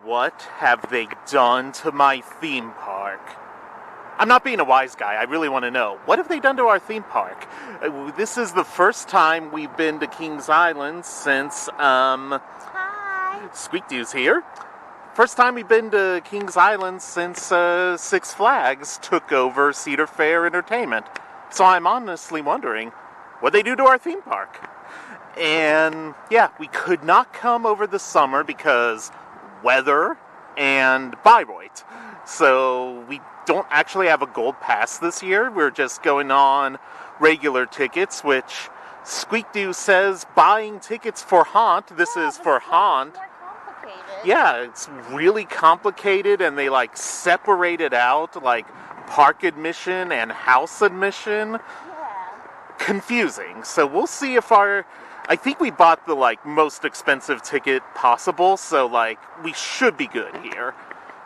What have they done to my theme park? I'm not being a wise guy, I really want to know. What have they done to our theme park? This is the first time we've been to Kings Island since, Hi. Squeak Doo's here. First time we've been to Kings Island since Six Flags took over Cedar Fair Entertainment. So I'm honestly wondering, what they do to our theme park? And yeah, we could not come over the summer because weather and Bayreuth. So we don't actually have a gold pass this year. We're just going on regular tickets, which Squeak Doo says buying tickets for Haunt. This is for Haunt. Yeah, it's really complicated, and they like separate it out, like park admission and house admission. Yeah. Confusing. So we'll see if I think we bought the like most expensive ticket possible, so like we should be good here.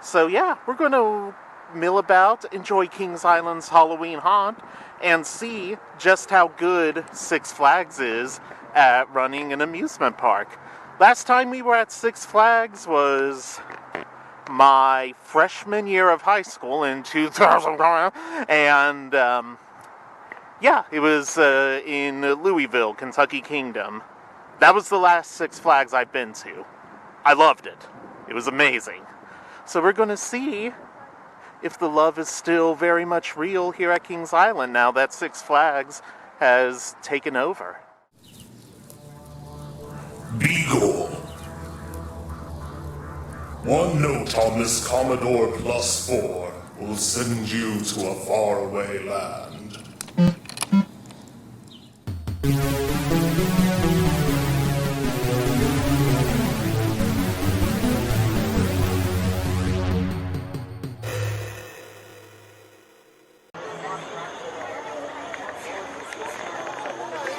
So yeah, we're going to mill about, enjoy Kings Island's Halloween Haunt, and see just how good Six Flags is at running an amusement park. Last time we were at Six Flags was my freshman year of high school in 2000, and yeah, it was in Louisville, Kentucky Kingdom. That was the last Six Flags I've been to. I loved it. It was amazing. So we're going to see if the love is still very much real here at Kings Island now that Six Flags has taken over. Beagle. One note on this Commodore +4 will send you to a faraway land.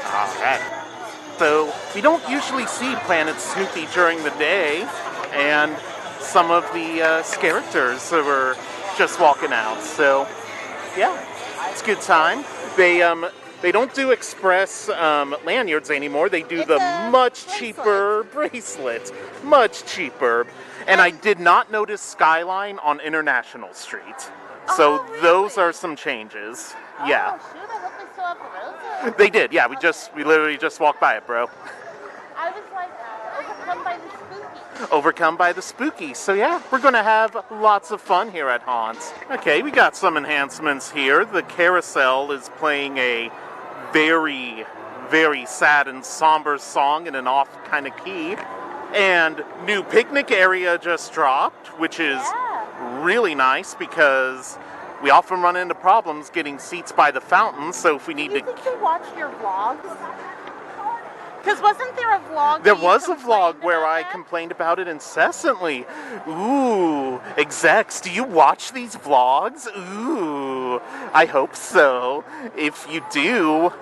Alright. So, we don't usually see Planet Snoopy during the day, and some of the characters were just walking out. So, yeah, it's a good time. They don't do express lanyards anymore. They do the much cheaper bracelet. Much cheaper. And I did not notice Skyline on International Street. So really? Those are some changes. Yeah. Oh, shoot, I hope they still have the roses. They did, yeah. We literally just walked by it, bro. I was like, overcome by the spooky. Overcome by the spooky. So yeah, we're going to have lots of fun here at Haunt. Okay, we got some enhancements here. The carousel is playing a very, very sad and somber song in an off kind of key. And new picnic area just dropped, which is really nice because we often run into problems getting seats by the fountain, so if we need to... Do you think they watched your vlogs? Because wasn't there a vlog? There was a vlog where I complained about it incessantly. Ooh, execs, do you watch these vlogs? Ooh, I hope so. If you do,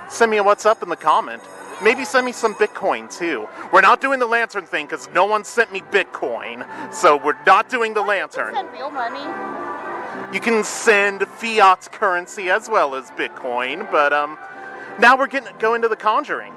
send me a what's up in the comment. Maybe send me some Bitcoin too. We're not doing the lantern thing because no one sent me Bitcoin. So we're not doing the lantern. You can send real money. You can send fiat currency as well as Bitcoin, but now we're going to The Conjuring.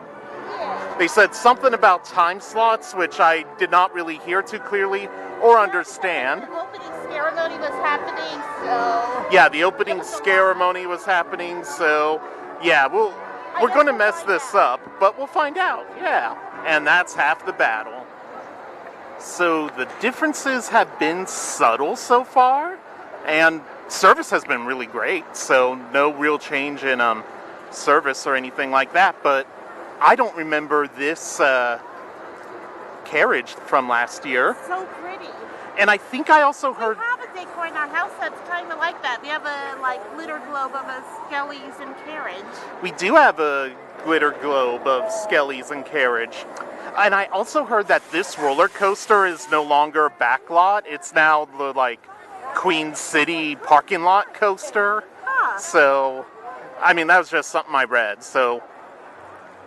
They said something about time slots, which I did not really hear too clearly or understand. The opening ceremony was happening, so... Yeah, the opening ceremony was happening, so... Yeah, we're going to mess this up, but we'll find out, yeah. And that's half the battle. So the differences have been subtle so far, and service has been really great, so no real change in service or anything like that, but I don't remember this carriage from last year. So pretty. And I think I also heard... We have a decor in our house that's kind of like that. We have a glitter globe of a Skellies and carriage. We do have a glitter globe of Skellies and carriage. And I also heard that this roller coaster is no longer backlot. It's now the Queen City parking lot coaster. Huh. So, I mean, that was just something I read. So,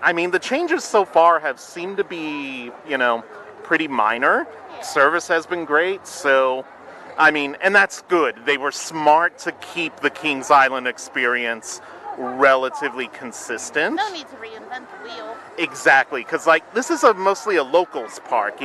I mean, the changes so far have seemed to be, pretty minor. Yeah. Service has been great, so, I mean, and that's good. They were smart to keep the Kings Island experience relatively consistent. No need to reinvent the wheel. Exactly, because, this is mostly a locals park,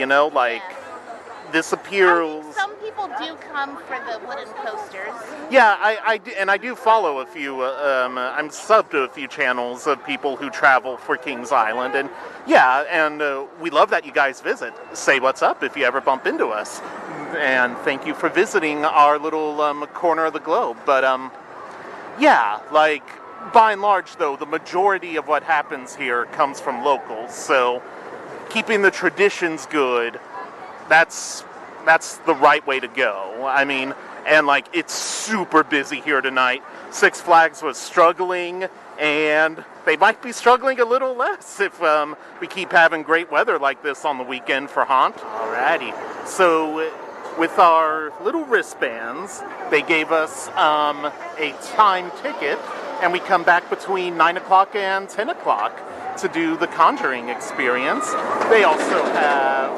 this I appears... mean, some people do come for the wooden coasters. Yeah, I do follow a few, I'm subbed to a few channels of people who travel for Kings Island, and yeah, and we love that you guys visit. Say what's up if you ever bump into us. And thank you for visiting our little corner of the globe. But yeah, like, by and large, though, the majority of what happens here comes from locals, so keeping the traditions good, that's the right way to go. I mean, and like, it's super busy here tonight. Six Flags was struggling, and they might be struggling a little less if we keep having great weather like this on the weekend for Haunt. Alrighty, so with our little wristbands, they gave us a time ticket, and we come back between 9 o'clock and 10 o'clock to do the Conjuring experience. They also have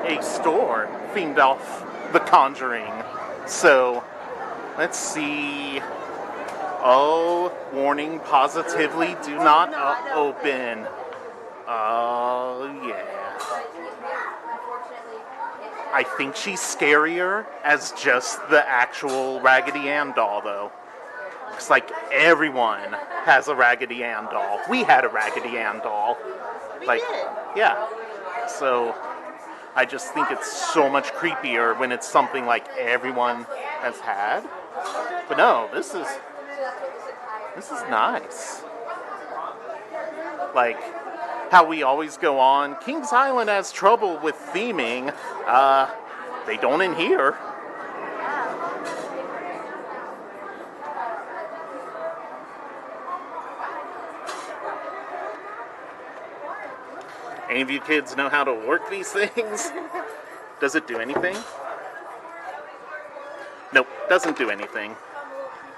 a store themed off the Conjuring. So, let's see. Oh, warning, positively do not open. Oh, yeah. I think she's scarier as just the actual Raggedy Ann doll, though. Looks like everyone has a Raggedy Ann doll. We had a Raggedy Ann doll. We Like, did. yeah. So, I just think it's so much creepier when it's something like everyone has had. But no, this is nice. Like how we always go on, Kings Island has trouble with theming. They don't in here. Any of you kids know how to work these things? Does it do anything? Nope, doesn't do anything.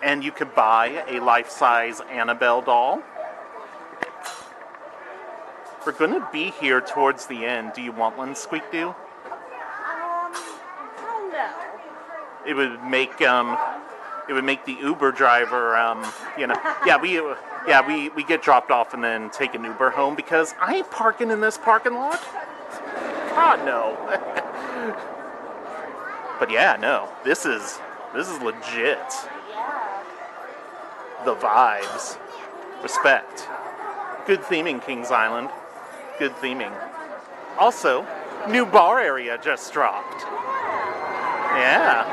And you could buy a life-size Annabelle doll. We're gonna be here towards the end. Do you want one, Squeak Doo? I don't know. It would make the Uber driver, we get dropped off and then take an Uber home because I ain't parking in this parking lot. God, no. But yeah, no, this is legit. Yeah. The vibes. Respect. Good theming, Kings Island. Good theming. Also, new bar area just dropped. Yeah.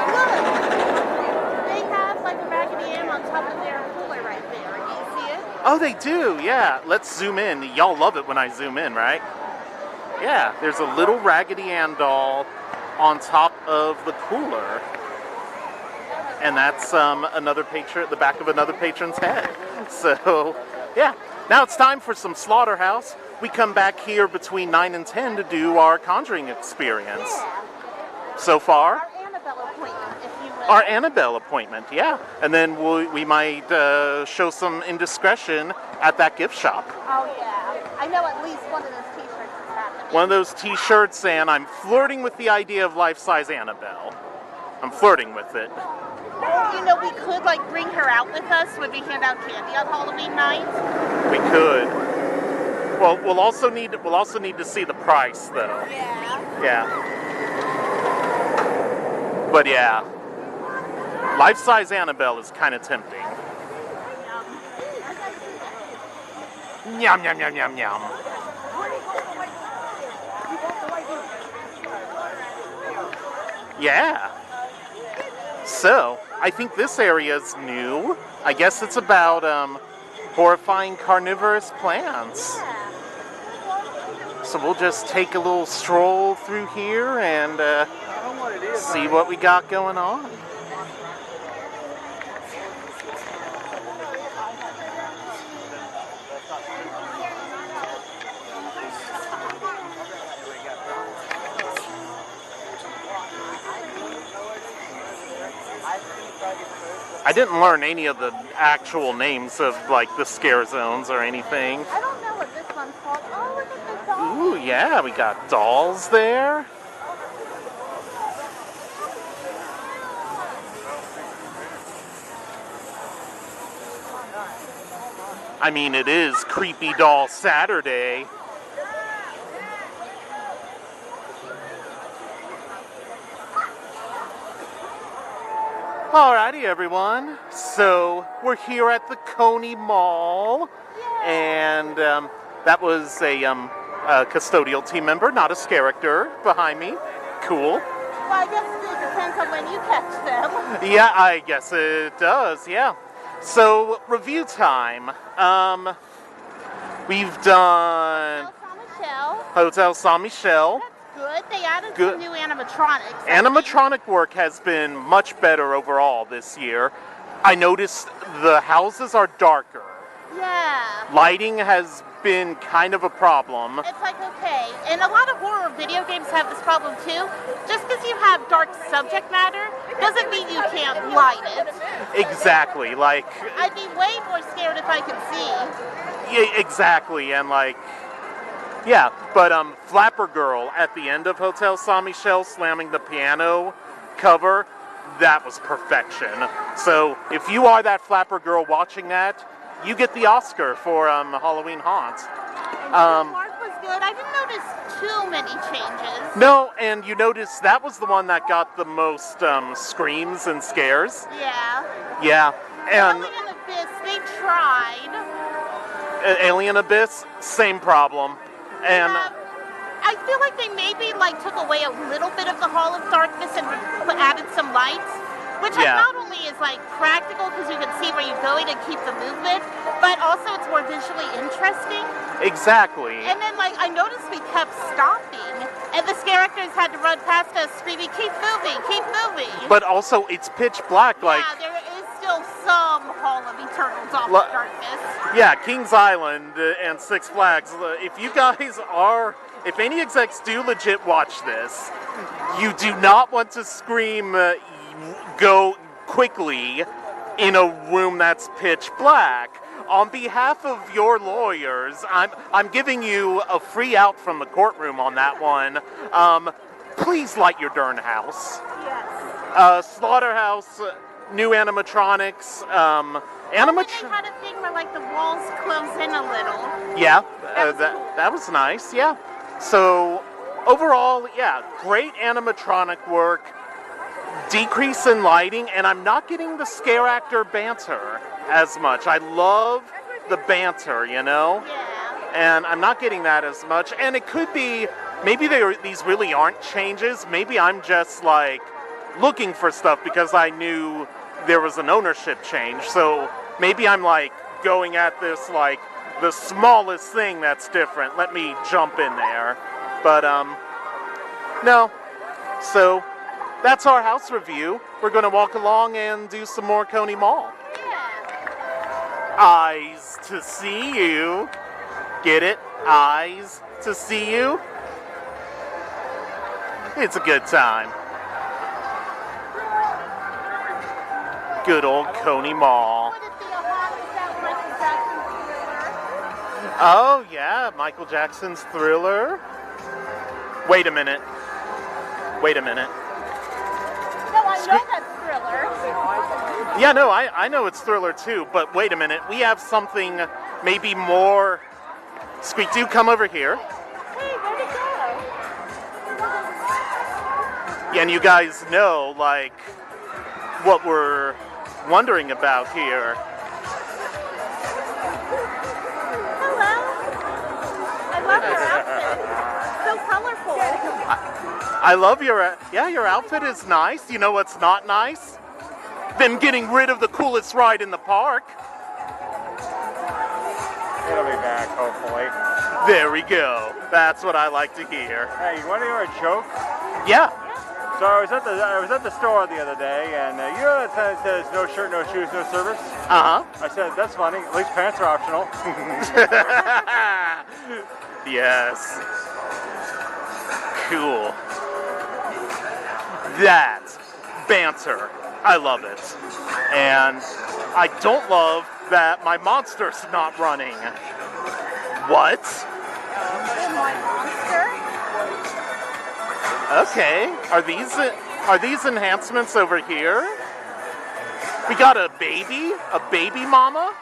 Look, they have like a Raggedy Ann on top of their cooler right there. Do you see it? Oh, they do, yeah. Let's zoom in. Y'all love it when I zoom in, right? Yeah, there's a little Raggedy Ann doll on top of the cooler. And that's another patron at the back of another patron's head. So, yeah. Now it's time for some Slaughterhouse. We come back here between 9 and 10 to do our Conjuring experience. Yeah. So far, Our Annabelle appointment, if you will. our Annabelle appointment, yeah. And then we might show some indiscretion at that gift shop. Oh yeah. I know at least one of those t-shirts is happening. One of those t-shirts, and I'm flirting with the idea of life-size Annabelle. I'm flirting with it. You know, we could like bring her out with us when we hand out candy on Halloween night. We could. Well, we'll also need to see the price, though. Yeah. Yeah. But yeah, life-size Annabelle is kind of tempting. Yum yum yum yum yum. Yeah. So, I think this area is new. I guess it's about horrifying carnivorous plants. So we'll just take a little stroll through here and see what we got going on. I didn't learn any of the actual names of like the scare zones or anything. I don't know what this one's called. Oh, look at the doll. Ooh, yeah, we got dolls there. I mean, it is Creepy Doll Saturday. Alrighty, everyone. So we're here at the Coney Mall, and that was a custodial team member, not a character, behind me. Cool. Well, I guess it depends on when you catch them. Yeah, I guess it does. Yeah. So review time. We've done Hotel Saint Michel. Good. They added some new animatronics. Animatronic work has been much better overall this year. I noticed the houses are darker. Yeah. Lighting has been kind of a problem. It's like, okay, and a lot of horror video games have this problem too. Just because you have dark subject matter doesn't mean you can't light it. Exactly, like... I'd be way more scared if I could see. Yeah, exactly, and like... Yeah, but Flapper Girl at the end of Hotel Saint Michel slamming the piano cover, that was perfection. So if you are that Flapper Girl watching that, you get the Oscar for Halloween Haunt. Mark was good. I didn't notice too many changes. No, and you notice that was the one that got the most screams and scares. Yeah. Yeah, and Alien Abyss, they tried. Alien Abyss, same problem. And I feel like they maybe took away a little bit of the Hall of Darkness and added some lights, which not only is practical because you can see where you're going and keep the movement, but also it's more visually interesting. Exactly. And then I noticed we kept stopping, and the characters had to run past us screaming, "Keep moving, keep moving!" But also it's pitch black. Yeah, there is still some Hall of Eternal Darkness. Yeah, Kings Island and Six Flags. If you guys if any execs do legit watch this, you do not want to scream, go quickly in a room that's pitch black. On behalf of your lawyers, I'm giving you a free out from the courtroom on that one. Please light your darn house. Yes. Slaughterhouse, new animatronics. They had a thing where the walls close in a little. Yeah, cool. that was nice. Yeah. So overall, yeah, great animatronic work. Decrease in lighting, and I'm not getting the scare actor banter as much. I love the banter, you know? Yeah. And I'm not getting that as much. And it could be, maybe these really aren't changes. Maybe I'm just looking for stuff because I knew there was an ownership change. So maybe I'm going at this the smallest thing that's different. Let me jump in there. But no. So that's our house review. We're going to walk along and do some more Coney Mall. Yeah. Eyes to see you. Get it? Eyes to see you. It's a good time. Good old Coney Mall. Oh, yeah, Michael Jackson's Thriller. Wait a minute. No, I know that's Thriller. Yeah, no, I know it's Thriller too, but wait a minute. We have something maybe more... Squeak, do come over here. Hey, where'd it go? Yeah, and you guys know, what we're wondering about here. Hello. I love your outfit. So colorful. I love your outfit is nice. You know what's not nice? Them getting rid of the coolest ride in the park. It'll be back, hopefully. There we go. That's what I like to hear. Hey, you want to hear a joke? Yeah. So I was at the store the other day, and you know that sign that says "No shirt, no shoes, no service." Uh-huh. I said, "That's funny. At least pants are optional." Yes. Cool. That banter. I love it. And I don't love that my monster's not running. What? My monster? Okay. Are these enhancements over here? We got a baby mama?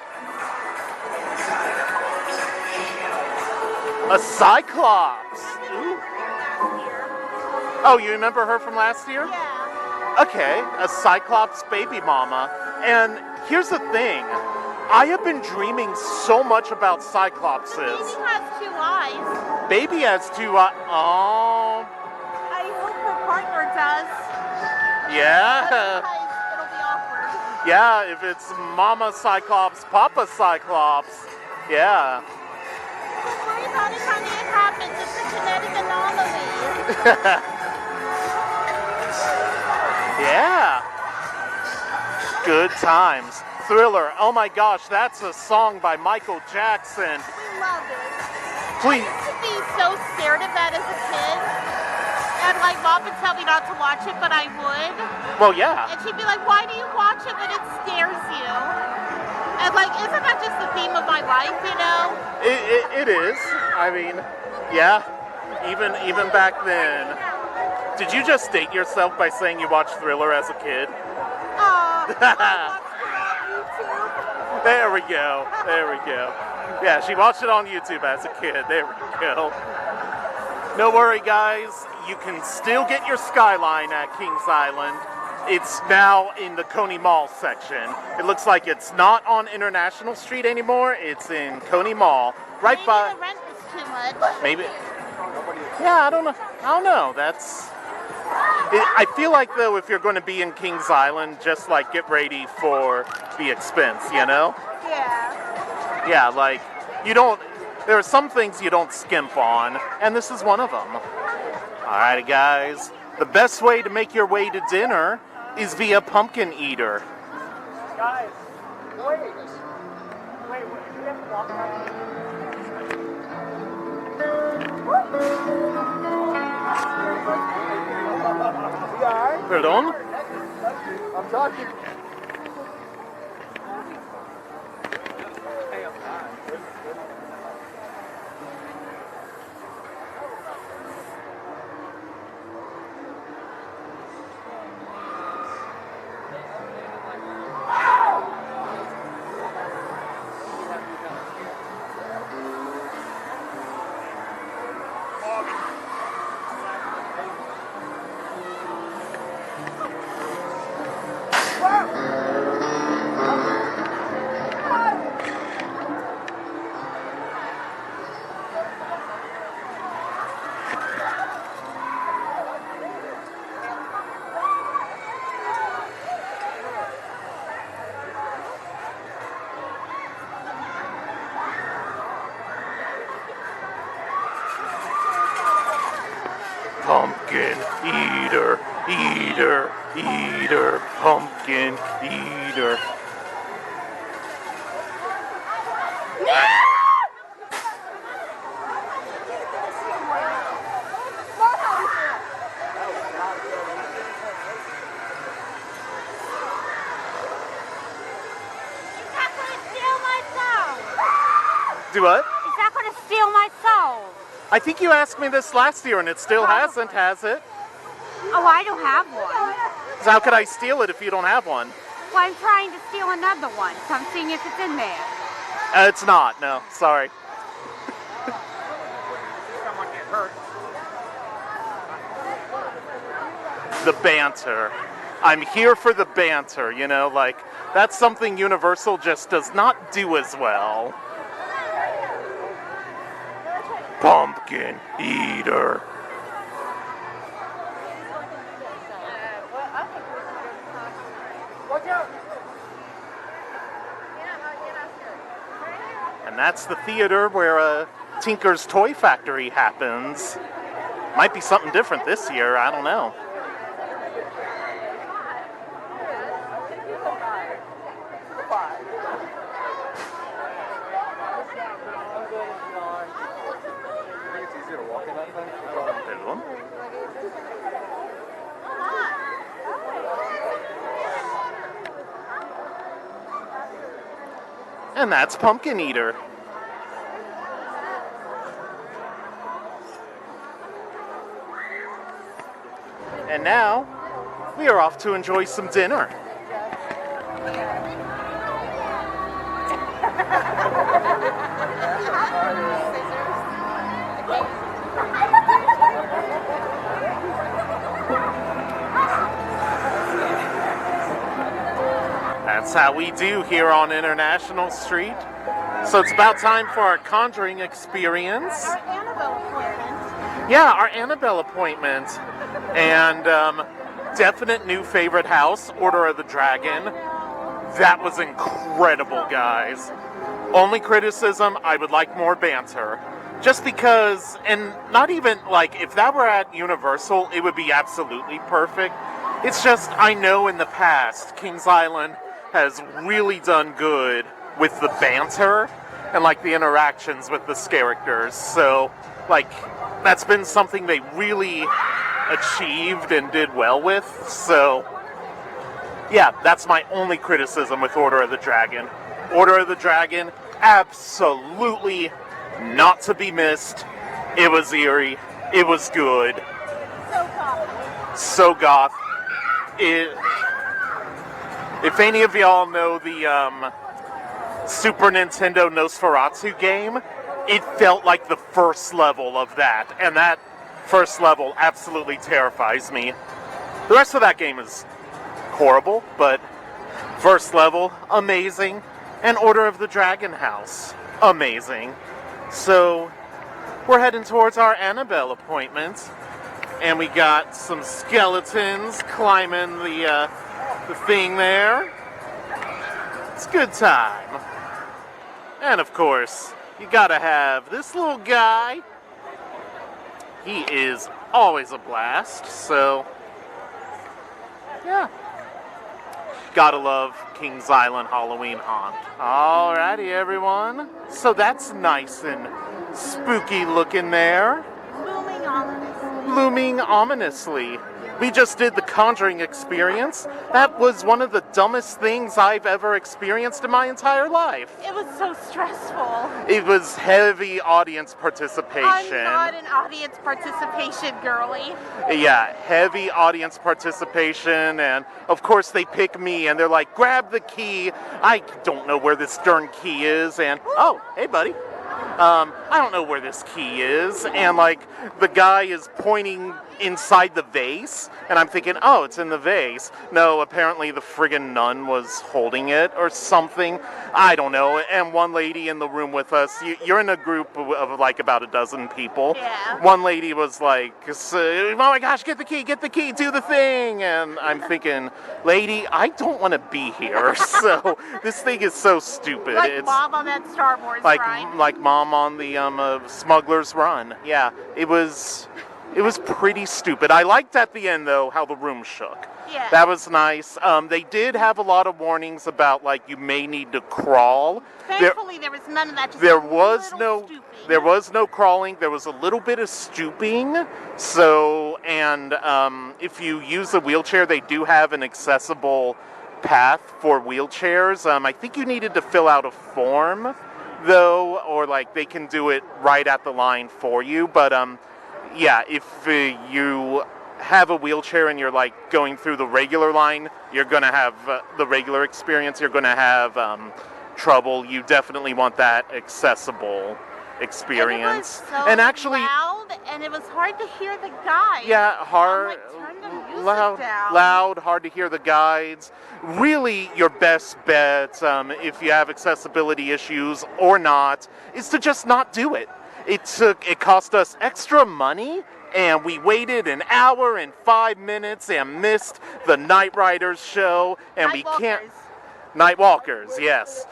A Cyclops. Ooh. Oh, you remember her from last year? Yeah. Okay, a Cyclops baby mama. And here's the thing. I have been dreaming so much about Cyclopses. Baby has 2 eyes. Baby has 2 eyes. Oh. I hope her partner does. Yeah. Otherwise, it'll be awkward. Yeah, if it's Mama Cyclops, Papa Cyclops. Yeah. Don't worry about it, honey. It happens. It's a genetic anomaly. Yeah. Good times. Thriller. Oh my gosh, that's a song by Michael Jackson. We love it. Please. I used to be so scared of that as a kid. And like mom would tell me not to watch it, but I would. Well, yeah. And she'd be like, why do you watch it when it scares you? And like, isn't that just the theme of my life, you know? It is. I mean, yeah. Even back then. Did you just date yourself by saying you watched Thriller as a kid? I watched it on YouTube. There we go. There we go. Yeah, she watched it on YouTube as a kid. There we go. No worry, guys. You can still get your Skyline at Kings Island. It's now in the Coney Mall section. It looks like it's not on International Street anymore. It's in Coney Mall, right Maybe by. the rent is too much. Maybe. Yeah, I don't know. I feel like though, if you're going to be in Kings Island, just like get ready for the expense, you know? Yeah. Yeah, like you don't. There are some things you don't skimp on, and this is one of them. Alrighty, guys. The best way to make your way to dinner is via Pumpkin Eater. Guys, wait. Wait, do we have to walk around? Pardon? I'm talking. Pumpkin Eater, Eater, Eater, Pumpkin Eater. Do what? Is that going to steal my soul? I think you asked me this last year and it still hasn't, has it? Oh, I don't have one. So how could I steal it if you don't have one? Well, I'm trying to steal another one, so I'm seeing if it's in there. It's not, no, sorry. Someone get hurt. The banter. I'm here for the banter, you know, like, that's something Universal just does not do as well. Pumpkin Eater. And that's the theater where Tinker's Toy Factory happens. Might be something different this year, I don't know. And that's Pumpkin Eater. And now, we are off to enjoy some dinner. That's how we do here on International Street. So it's about time for our Conjuring experience. Our Annabelle appointment. Yeah, our Annabelle appointment. And definite new favorite house, Order of the Dragon. That was incredible, guys. Only criticism, I would like more banter. Just because, and not even, like, if that were at Universal, it would be absolutely perfect. It's just, I know in the past, Kings Island has really done good with the banter and, like, the interactions with the characters. So, like, that's been something they really achieved and did well with. So, yeah, that's my only criticism with Order of the Dragon. Order of the Dragon, absolutely not to be missed. It was eerie. It was good. So goth. So goth. If any of y'all know the Super Nintendo Nosferatu game, it felt like the first level of that. And that first level absolutely terrifies me. The rest of that game is horrible, but first level, amazing. And Order of the Dragon House, amazing. So, we're heading towards our Annabelle appointment, and we got some skeletons climbing the thing there. It's a good time. And of course, you gotta have this little guy. He is always a blast, so yeah. Gotta love Kings Island Halloween Haunt. Alrighty, everyone. So that's nice and spooky looking there. Looming ominously. Looming ominously. We just did the Conjuring experience. That was one of the dumbest things I've ever experienced in my entire life. It was so stressful. It was heavy audience participation. I'm not an audience participation girly. Yeah, heavy audience participation, and of course they pick me and they're like, grab the key. I don't know where this darn key is, and oh, hey buddy. I don't know where this key is, and like the guy is pointing inside the vase, and I'm thinking, oh, it's in the vase. No, apparently the friggin' nun was holding it or something. I don't know. And one lady in the room with us, you're in a group of like about a dozen people. Yeah. One lady was like, oh my gosh, get the key, do the thing. And I'm thinking, lady, I don't want to be here. So this thing is so stupid. Like Mom on that Star Wars ride. Like Mom on the Smuggler's Run. Yeah, it was pretty stupid. I liked at the end, though, how the room shook. Yeah. That was nice. They did have a lot of warnings about, like, you may need to crawl. Thankfully, there was none of that. Just There a was little no stooping. there was no crawling. There was a little bit of stooping. So, and if you use a wheelchair, they do have an accessible path for wheelchairs. I think you needed to fill out a form, though, or like they can do it right at the line for you. But yeah, if you have a wheelchair and you're like going through the regular line, you're gonna have the regular experience. You're gonna have trouble. You definitely want that accessible experience. And it was so actually, loud, and it was hard to hear the guides. yeah, hard, I'm like, turn the music loud, down. loud, hard to hear the guides. Really, your best bet, if you have accessibility issues or not, is to just not do it. It cost us extra money, and we waited an hour and 5 minutes and missed the Night Riders show, and we can't. Night Walkers, yes.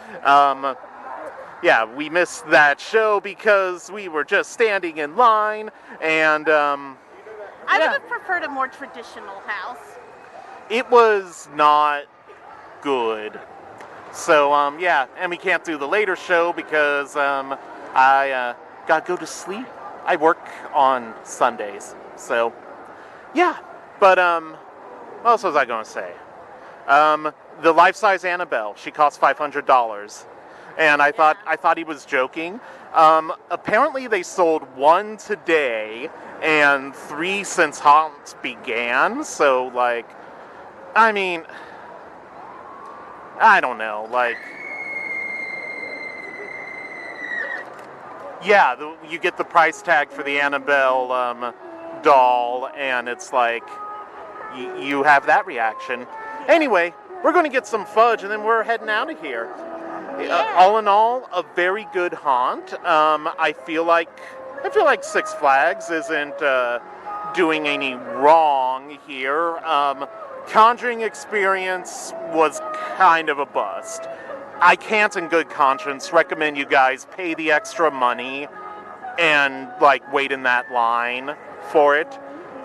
Yeah, we missed that show because we were just standing in line, and I would have preferred a more traditional house. it was not good. So, yeah, and we can't do the later show because I gotta go to sleep. I work on Sundays, so yeah. But what else was I gonna say? The life-size Annabelle, she cost $500. And I thought he was joking. Apparently they sold 1 today and 3 since Haunt began. So, like, I mean, I don't know. Like, yeah, you get the price tag for the Annabelle doll, and it's like, you have that reaction. Anyway, we're going to get some fudge, and then we're heading out of here. Yeah. All in all, a very good haunt. I feel like Six Flags isn't doing any wrong here. Conjuring experience was kind of a bust. I can't in good conscience recommend you guys pay the extra money and like wait in that line for it.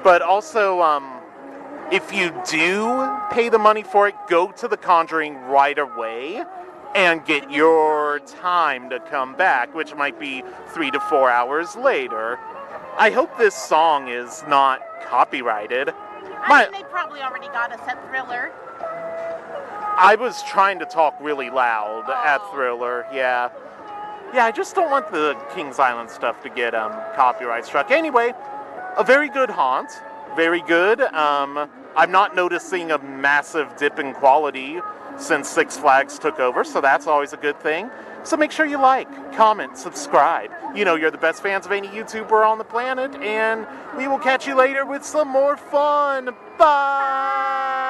But also, if you do pay the money for it, go to the Conjuring right away and get your time to come back, which might be 3 to 4 hours later. I hope this song is not copyrighted. I mean, they probably already got us at Thriller. I was trying to talk really loud at Oh. Thriller, yeah. Yeah, I just don't want the Kings Island stuff to get copyright struck. Anyway, a very good haunt. Very good. I'm not noticing a massive dip in quality since Six Flags took over, so that's always a good thing. So make sure you like, comment, subscribe. You know you're the best fans of any YouTuber on the planet, and we will catch you later with some more fun. Bye!